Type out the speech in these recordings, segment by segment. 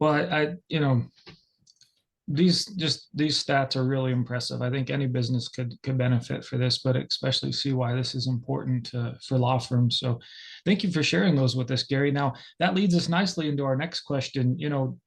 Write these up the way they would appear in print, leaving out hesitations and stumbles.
Well, these stats are really impressive. I think any business could benefit for this, but especially see why this is important for law firms. So thank you for sharing those with us, Gary. Now that leads us nicely into our next question.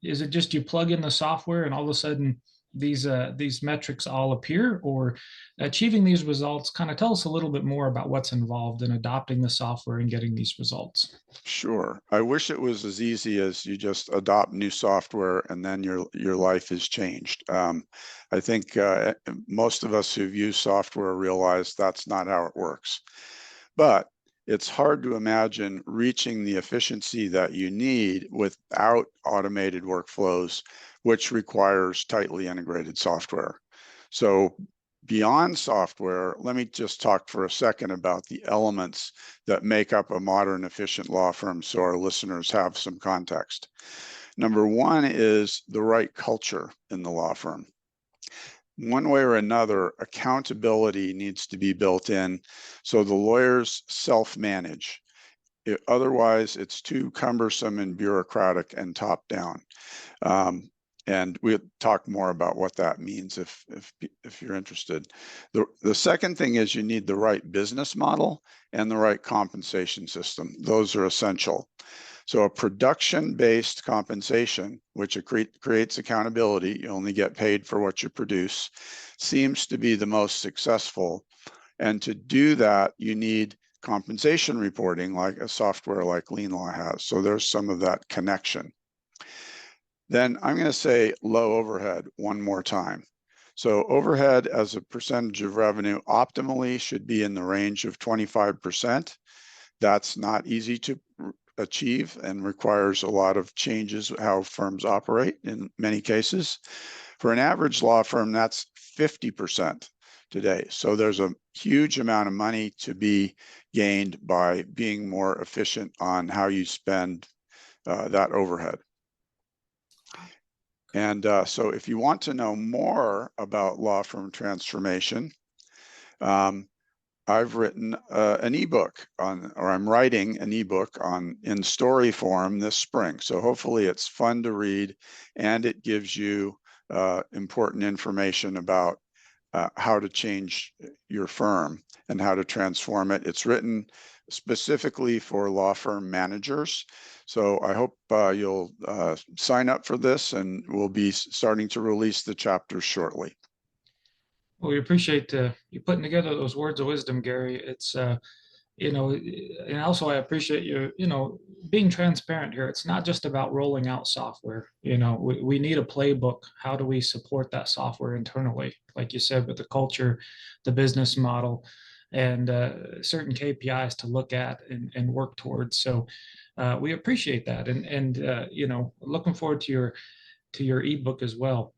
Is it just you plug in the software and all of a sudden these metrics all appear, or achieving these results? Kind of tell us a little bit more about what's involved in adopting the software and getting these results. Sure. I wish it was as easy as you just adopt new software and then your life is changed. I think most of us who've used software realize that's not how it works. But it's hard to imagine reaching the efficiency that you need without automated workflows, which requires tightly integrated software. So beyond software, let me just talk for a second about the elements that make up a modern, efficient law firm so our listeners have some context. Number one is the right culture in the law firm. One way or another, accountability needs to be built in so the lawyers self-manage. Otherwise, it's too cumbersome and bureaucratic and top-down. And we'll talk more about what that means if you're interested. The second thing is you need the right business model and the right compensation system. Those are essential. So a production-based compensation, which creates accountability, you only get paid for what you produce, seems to be the most successful. And to do that, you need compensation reporting like a software like LeanLaw has. So there's some of that connection. Then I'm going to say low overhead one more time. So overhead as a percentage of revenue optimally should be in the range of 25%. That's not easy to achieve and requires a lot of changes how firms operate in many cases. For an average law firm, that's 50% today. So there's a huge amount of money to be gained by being more efficient on how you spend that overhead. And so if you want to know more about law firm transformation, I've written an ebook or I'm writing an ebook in story form this spring. So hopefully it's fun to read and it gives you important information about how to change your firm and how to transform it. It's written specifically for law firm managers. So I hope you'll sign up for this, and we'll be starting to release the chapters shortly. Well, we appreciate you putting together those words of wisdom, Gary. It's and also I appreciate you being transparent here. It's not just about rolling out software. We need a playbook. How do we support that software internally? Like you said, with the culture, the business model, and certain KPIs to look at and work towards. So we appreciate that, and looking forward to your ebook as well.